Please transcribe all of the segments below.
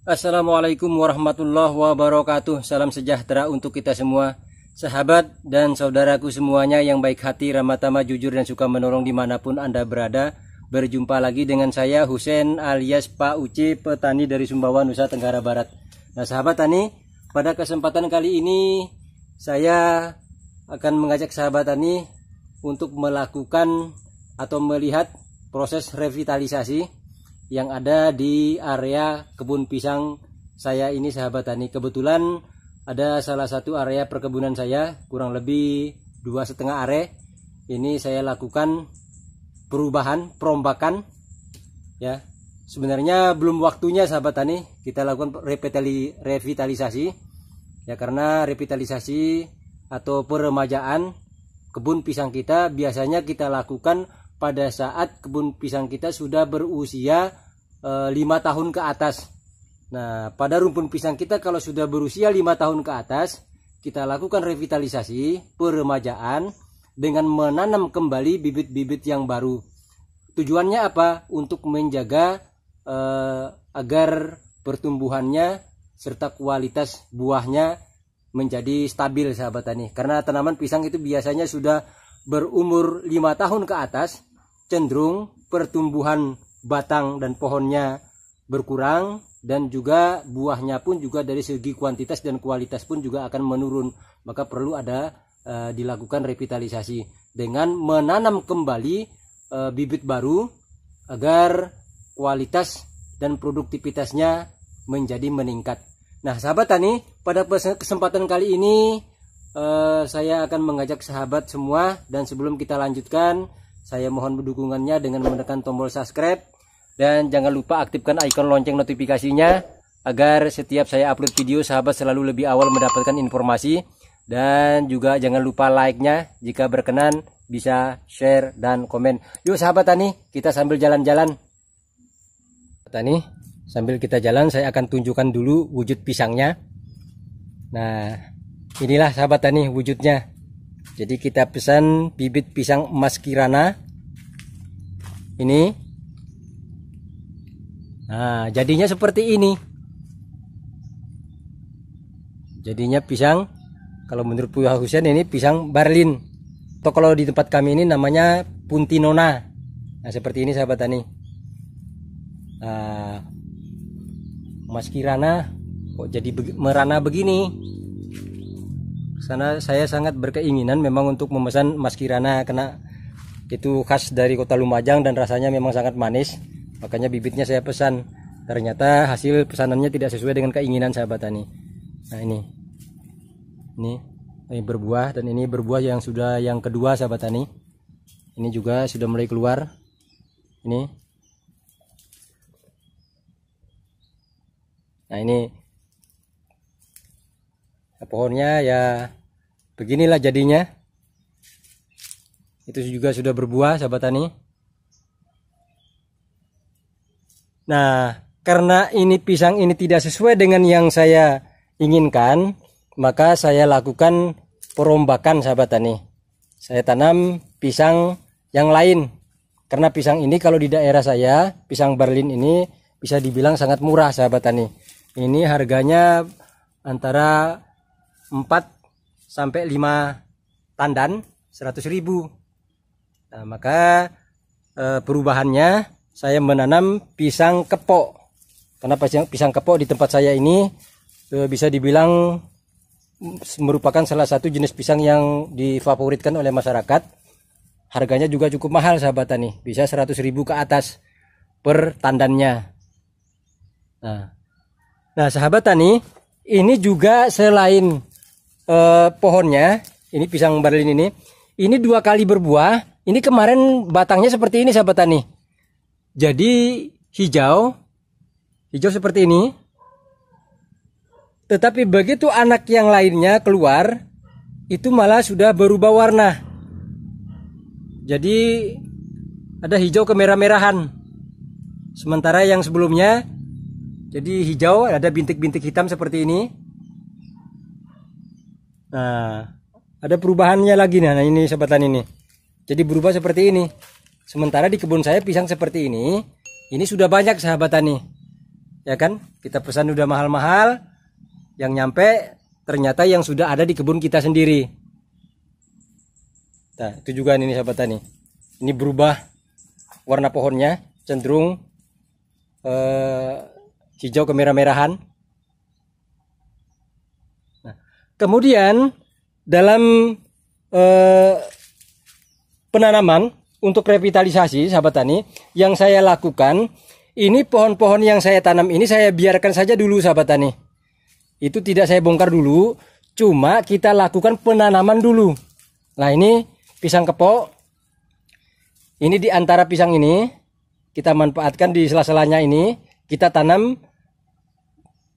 Assalamualaikum warahmatullahi wabarakatuh. Salam sejahtera untuk kita semua, sahabat dan saudaraku semuanya yang baik hati, ramah tamah, jujur dan suka menolong dimanapun Anda berada. Berjumpa lagi dengan saya Husein alias Pak Uci, petani dari Sumbawa, Nusa Tenggara Barat. Nah sahabat tani, pada kesempatan kali ini saya akan mengajak sahabat tani untuk melakukan atau melihat proses revitalisasi yang ada di area kebun pisang saya ini sahabat tani. Kebetulan ada salah satu area perkebunan saya, kurang lebih 2,5 are. Ini saya lakukan perubahan, perombakan ya. Sebenarnya belum waktunya sahabat tani kita lakukan revitalisasi ya, karena revitalisasi atau peremajaan kebun pisang kita biasanya kita lakukan pada saat kebun pisang kita sudah berusia 5 tahun ke atas. Nah, pada rumpun pisang kita kalau sudah berusia 5 tahun ke atas, kita lakukan revitalisasi, peremajaan dengan menanam kembali bibit-bibit yang baru. Tujuannya apa? Untuk menjaga agar pertumbuhannya serta kualitas buahnya menjadi stabil sahabat tani. Karena tanaman pisang itu biasanya sudah berumur 5 tahun ke atas, cenderung pertumbuhan batang dan pohonnya berkurang, dan juga buahnya pun juga dari segi kuantitas dan kualitas pun juga akan menurun. Maka perlu ada dilakukan revitalisasi dengan menanam kembali bibit baru agar kualitas dan produktivitasnya menjadi meningkat. Nah sahabat tani, pada kesempatan kali ini saya akan mengajak sahabat semua, dan sebelum kita lanjutkan saya mohon dukungannya dengan menekan tombol subscribe, dan jangan lupa aktifkan ikon lonceng notifikasinya agar setiap saya upload video sahabat selalu lebih awal mendapatkan informasi. Dan juga jangan lupa like-nya, jika berkenan bisa share dan komen. Yuk sahabat tani, kita sambil jalan-jalan. Tani, sambil kita jalan saya akan tunjukkan dulu wujud pisangnya. Nah, inilah sahabat tani wujudnya. Jadi kita pesan bibit pisang emas Kirana ini. Nah, jadinya seperti ini. Jadinya pisang, kalau menurut Pak Husein ini pisang Barlin, atau kalau di tempat kami ini namanya Puntinona. Nah, seperti ini sahabat tani. Nah, emas Kirana kok jadi merana begini? Karena saya sangat berkeinginan memang untuk memesan emas Kirana, karena itu khas dari kota Lumajang dan rasanya memang sangat manis. Makanya bibitnya saya pesan. Ternyata hasil pesanannya tidak sesuai dengan keinginan sahabat tani. Nah ini berbuah, dan ini berbuah yang sudah yang kedua sahabat tani. Ini juga sudah mulai keluar. Ini. Nah ini pohonnya ya beginilah jadinya. Itu juga sudah berbuah sahabat tani. Nah, karena ini pisang ini tidak sesuai dengan yang saya inginkan, maka saya lakukan perombakan sahabat tani. Saya tanam pisang yang lain. Karena pisang ini kalau di daerah saya, pisang Barlin ini bisa dibilang sangat murah sahabat tani. Ini harganya antara 4 sampai 5 tandan 100.000. Nah, maka perubahannya saya menanam pisang kepok. Karena pisang kepok di tempat saya ini bisa dibilang merupakan salah satu jenis pisang yang difavoritkan oleh masyarakat. Harganya juga cukup mahal sahabat tani, bisa 100.000 ke atas per tandannya. Nah sahabat tani, ini juga selain pohonnya, ini pisang Barlin ini 2 kali berbuah. Ini kemarin batangnya seperti ini sahabat tani. Jadi hijau seperti ini. Tetapi begitu anak yang lainnya keluar, itu malah sudah berubah warna. Jadi ada hijau kemerah-merahan. Sementara yang sebelumnya jadi hijau, ada bintik-bintik hitam seperti ini. Nah, ada perubahannya lagi. Nah ini sahabat tani ini. Jadi berubah seperti ini. Sementara di kebun saya pisang seperti ini sudah banyak sahabat tani. ya kan? Kita pesan udah mahal-mahal, yang nyampe ternyata yang sudah ada di kebun kita sendiri. Nah, itu juga ini sahabat tani. Ini berubah warna pohonnya, cenderung hijau kemerah-merahan. Nah, kemudian dalam penanaman untuk revitalisasi sahabat tani, yang saya lakukan ini pohon-pohon yang saya tanam ini saya biarkan saja dulu sahabat tani. Itu tidak saya bongkar dulu, cuma kita lakukan penanaman dulu. Nah, ini pisang kepok. Ini di antara pisang ini kita manfaatkan di sela-selanya ini, kita tanam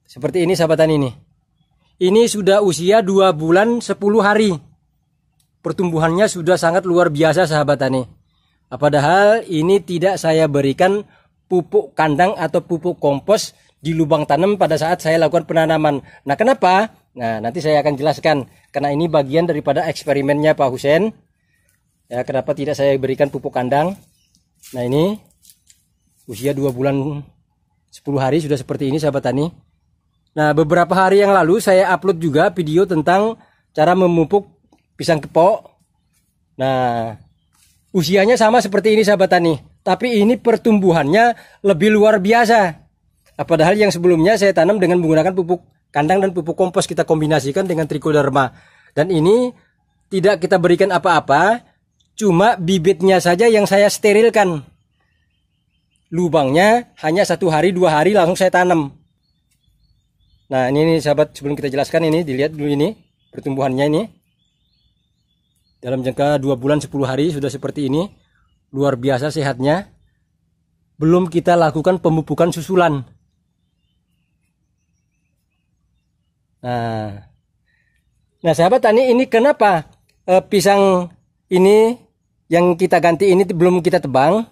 seperti ini sahabat tani ini. Ini sudah usia 2 bulan 10 hari. Pertumbuhannya sudah sangat luar biasa sahabat tani. Padahal ini tidak saya berikan pupuk kandang atau pupuk kompos di lubang tanam pada saat saya lakukan penanaman. Nah, kenapa? Nah, nanti saya akan jelaskan. Karena ini bagian daripada eksperimennya Pak Husein. Ya, kenapa tidak saya berikan pupuk kandang? Nah, ini usia 2 bulan 10 hari sudah seperti ini sahabat tani. Nah, beberapa hari yang lalu saya upload juga video tentang cara memupuk pisang kepok. Nah, usianya sama seperti ini sahabat tani, tapi ini pertumbuhannya lebih luar biasa. Padahal yang sebelumnya saya tanam dengan menggunakan pupuk kandang dan pupuk kompos, kita kombinasikan dengan trichoderma. Dan ini tidak kita berikan apa-apa, cuma bibitnya saja yang saya sterilkan. Lubangnya hanya 1 hari 2 hari langsung saya tanam. Nah, ini sahabat, sebelum kita jelaskan ini dilihat dulu ini pertumbuhannya ini. Dalam jangka 2 bulan 10 hari sudah seperti ini. Luar biasa sehatnya. Belum kita lakukan pemupukan susulan. Nah sahabat tani, ini kenapa pisang ini yang kita ganti ini belum kita tebang?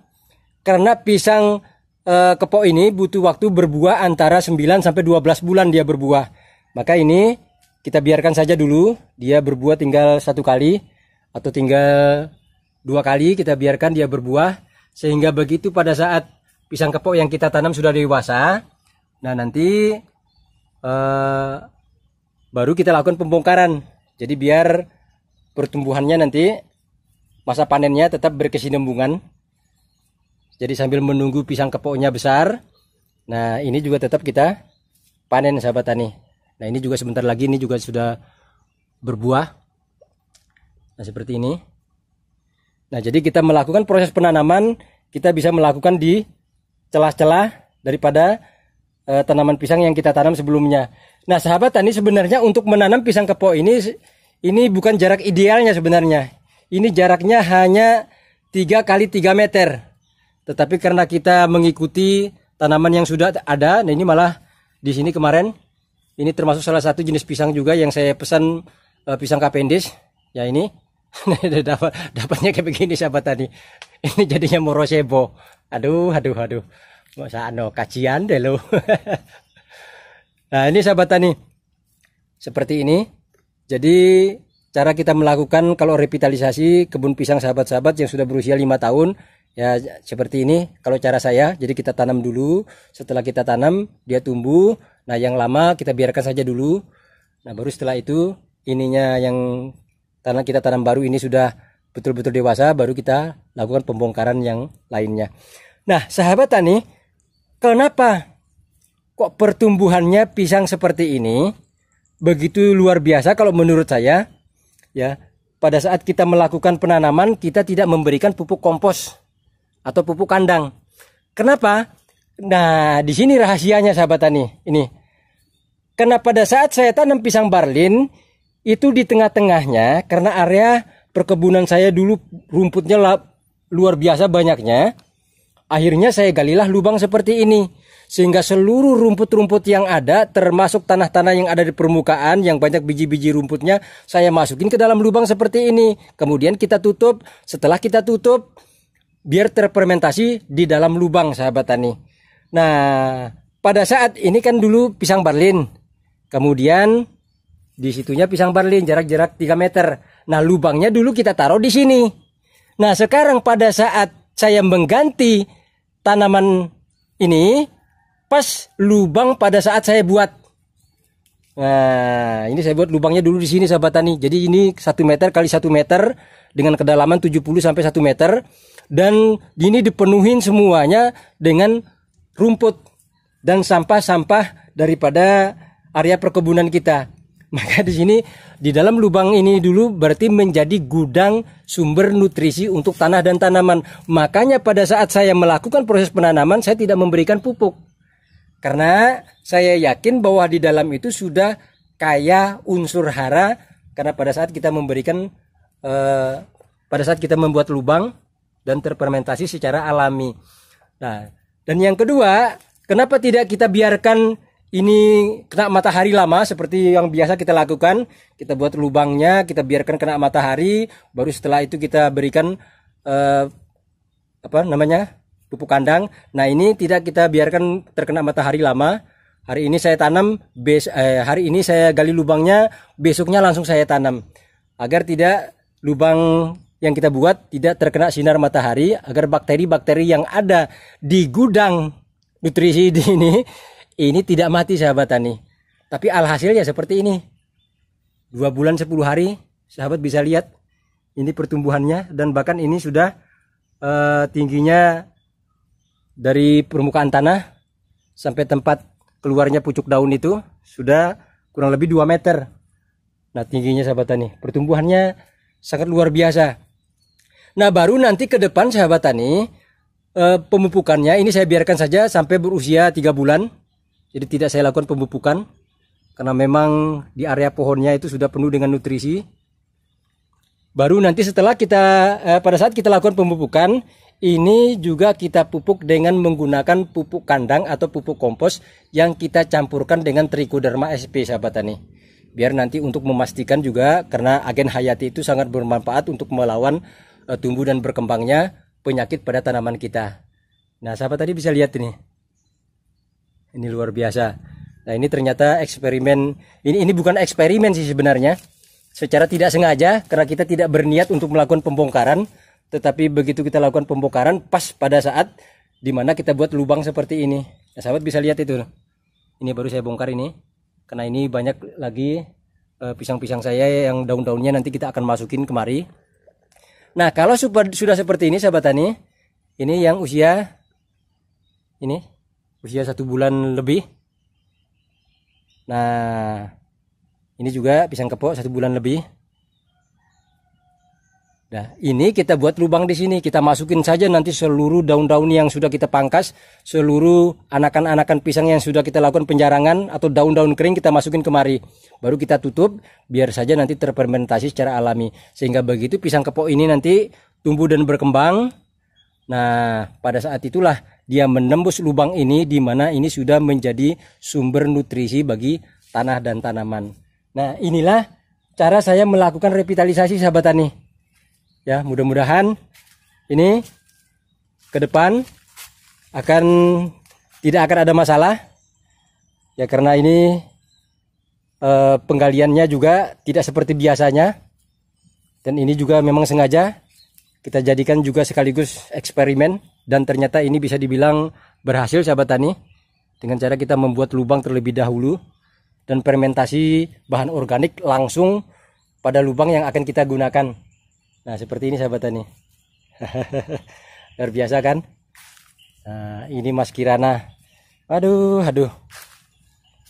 Karena pisang kepok ini butuh waktu berbuah antara 9 sampai 12 bulan dia berbuah. Maka ini kita biarkan saja dulu, dia berbuah tinggal 1 kali atau tinggal 2 kali kita biarkan dia berbuah, sehingga begitu pada saat pisang kepok yang kita tanam sudah dewasa, nah nanti baru kita lakukan pembongkaran. Jadi biar pertumbuhannya nanti masa panennya tetap berkesinambungan. Jadi sambil menunggu pisang kepoknya besar, nah ini juga tetap kita panen sahabat tani. Nah, ini juga sebentar lagi ini juga sudah berbuah. Nah, seperti ini. Nah, jadi kita melakukan proses penanaman, kita bisa melakukan di celah-celah daripada tanaman pisang yang kita tanam sebelumnya. Nah, sahabat tani, sebenarnya untuk menanam pisang kepok ini bukan jarak idealnya sebenarnya. Ini jaraknya hanya 3 kali 3 meter. Tetapi karena kita mengikuti tanaman yang sudah ada, nah ini malah di sini kemarin ini termasuk salah satu jenis pisang juga yang saya pesan, pisang Cavendish. Ya ini dapatnya kayak begini sahabat tani. Ini jadinya morosebo. Aduh. Masa kajian deh lo. Nah, ini sahabat tani. Seperti ini. Jadi cara kita melakukan kalau revitalisasi kebun pisang sahabat-sahabat yang sudah berusia 5 tahun. Ya seperti ini kalau cara saya. Jadi kita tanam dulu, setelah kita tanam dia tumbuh. Nah, yang lama kita biarkan saja dulu. Nah, baru setelah itu ininya yang kita tanam baru ini sudah betul-betul dewasa, baru kita lakukan pembongkaran yang lainnya. Nah, sahabat tani, kenapa kok pertumbuhannya pisang seperti ini begitu luar biasa kalau menurut saya? Ya, pada saat kita melakukan penanaman kita tidak memberikan pupuk kompos atau pupuk kandang. Kenapa? Nah, di sini rahasianya sahabat tani. Ini. Karena pada saat saya tanam pisang barlin, itu di tengah-tengahnya, karena area perkebunan saya dulu rumputnya luar biasa banyaknya, akhirnya saya galilah lubang seperti ini. Sehingga seluruh rumput-rumput yang ada, termasuk tanah-tanah yang ada di permukaan, yang banyak biji-biji rumputnya, saya masukin ke dalam lubang seperti ini. Kemudian kita tutup. Setelah kita tutup, biar terfermentasi di dalam lubang sahabat tani. Nah, pada saat ini kan dulu pisang barlin. Kemudian di situnya pisang barlin jarak-jarak 3 meter. Nah, lubangnya dulu kita taruh di sini. Nah, sekarang pada saat saya mengganti tanaman ini, pas lubang pada saat saya buat. Nah, ini saya buat lubangnya dulu di sini sahabat tani. Jadi ini 1 meter kali 1 meter dengan kedalaman 70 sampai 1 meter, dan ini dipenuhin semuanya dengan rumput dan sampah-sampah daripada area perkebunan kita. Maka di sini di dalam lubang ini dulu berarti menjadi gudang sumber nutrisi untuk tanah dan tanaman. Makanya pada saat saya melakukan proses penanaman, saya tidak memberikan pupuk. Karena saya yakin bahwa di dalam itu sudah kaya unsur hara, karena pada saat kita memberikan pada saat kita membuat lubang dan terfermentasi secara alami. Nah, dan yang kedua, kenapa tidak kita biarkan ini kena matahari lama seperti yang biasa kita lakukan? Kita buat lubangnya, kita biarkan kena matahari, baru setelah itu kita berikan pupuk kandang. Nah, ini tidak kita biarkan terkena matahari lama. Hari ini saya tanam, hari ini saya gali lubangnya, besoknya langsung saya tanam. Agar tidak lubang yang kita buat tidak terkena sinar matahari, agar bakteri-bakteri yang ada di gudang nutrisi ini tidak mati sahabat tani. Tapi alhasilnya seperti ini. 2 bulan 10 hari, sahabat bisa lihat ini pertumbuhannya, dan bahkan ini sudah tingginya dari permukaan tanah sampai tempat keluarnya pucuk daun itu sudah kurang lebih 2 meter. Nah, tingginya sahabat tani, pertumbuhannya sangat luar biasa. Nah, baru nanti ke depan sahabat tani, pemupukannya ini saya biarkan saja sampai berusia 3 bulan. Jadi tidak saya lakukan pemupukan karena memang di area pohonnya itu sudah penuh dengan nutrisi. Baru nanti setelah kita pada saat kita lakukan pemupukan, ini juga kita pupuk dengan menggunakan pupuk kandang atau pupuk kompos yang kita campurkan dengan Trichoderma sp sahabat tani. Biar nanti untuk memastikan juga, karena agen hayati itu sangat bermanfaat untuk melawan tumbuh dan berkembangnya penyakit pada tanaman kita. Nah, sahabat tadi bisa lihat ini. Ini luar biasa. Nah, ini ternyata eksperimen. Ini bukan eksperimen sih sebenarnya. Secara tidak sengaja, karena kita tidak berniat untuk melakukan pembongkaran, tetapi begitu kita lakukan pembongkaran pas pada saat dimana kita buat lubang seperti ini. Nah, sahabat bisa lihat itu. Ini baru saya bongkar ini, karena ini banyak lagi pisang-pisang saya yang daun-daunnya nanti kita akan masukin kemari. Nah, kalau sudah seperti ini sahabat tani, ini yang usia 1 bulan lebih. Nah, ini juga pisang kepok 1 bulan lebih. Nah, ini kita buat lubang di sini, kita masukin saja nanti seluruh daun-daun yang sudah kita pangkas, seluruh anakan-anakan pisang yang sudah kita lakukan penjarangan atau daun-daun kering kita masukin kemari. Baru kita tutup, biar saja nanti terfermentasi secara alami. Sehingga begitu pisang kepok ini nanti tumbuh dan berkembang. Nah, pada saat itulah dia menembus lubang ini, di mana ini sudah menjadi sumber nutrisi bagi tanah dan tanaman. Nah, inilah cara saya melakukan revitalisasi sahabat tani. Ya, mudah-mudahan ini ke depan tidak akan ada masalah. Ya, karena ini penggaliannya juga tidak seperti biasanya. Dan ini juga memang sengaja kita jadikan juga sekaligus eksperimen, dan ternyata ini bisa dibilang berhasil sahabat tani, dengan cara kita membuat lubang terlebih dahulu dan fermentasi bahan organik langsung pada lubang yang akan kita gunakan. Nah, seperti ini sahabat tani. Luar biasa kan? Nah, ini Mas Kirana. Aduh.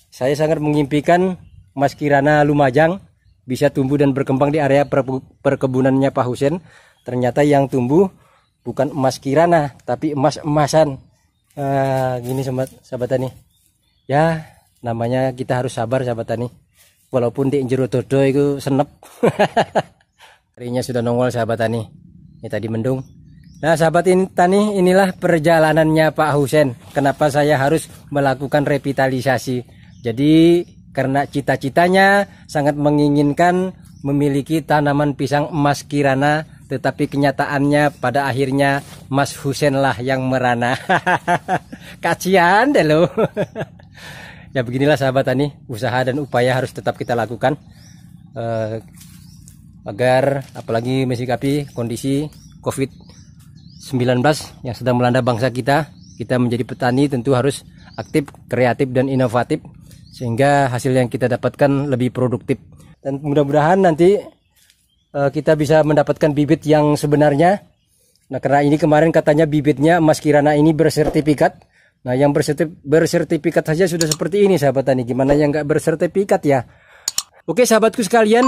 Saya sangat mengimpikan Mas Kirana Lumajang bisa tumbuh dan berkembang di area perkebunannya Pak Husen. Ternyata yang tumbuh bukan emas Kirana, tapi emas-emasan. Gini sahabat tani. Ya, namanya kita harus sabar sahabat tani. Walaupun di jero dodo itu senep. Harinya sudah nongol sahabat tani. Ini tadi mendung. Nah, sahabat tani, inilah perjalanannya Pak Husen. Kenapa saya harus melakukan revitalisasi? Jadi karena cita-citanya sangat menginginkan memiliki tanaman pisang emas Kirana, tetapi kenyataannya pada akhirnya Mas Husen lah yang merana. Kasihan deh lo. Ya, beginilah sahabat tani, usaha dan upaya harus tetap kita lakukan agar apalagi mensikapi kondisi COVID-19 yang sedang melanda bangsa kita menjadi petani tentu harus aktif, kreatif, dan inovatif, sehingga hasil yang kita dapatkan lebih produktif. Dan mudah-mudahan nanti kita bisa mendapatkan bibit yang sebenarnya. Nah, karena ini kemarin katanya bibitnya emas Kirana ini bersertifikat. Nah, yang bersertifikat saja sudah seperti ini sahabat tani. Gimana yang nggak bersertifikat ya? Oke sahabatku sekalian,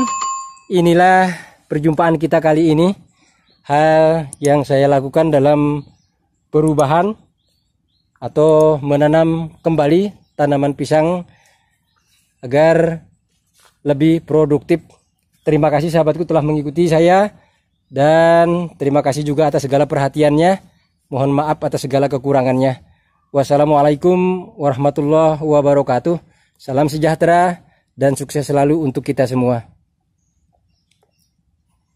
inilah perjumpaan kita kali ini. Hal yang saya lakukan dalam perubahan atau menanam kembali tanaman pisang agar lebih produktif. Terima kasih sahabatku telah mengikuti saya, dan terima kasih juga atas segala perhatiannya. Mohon maaf atas segala kekurangannya. Wassalamualaikum warahmatullahi wabarakatuh. Salam sejahtera dan sukses selalu untuk kita semua.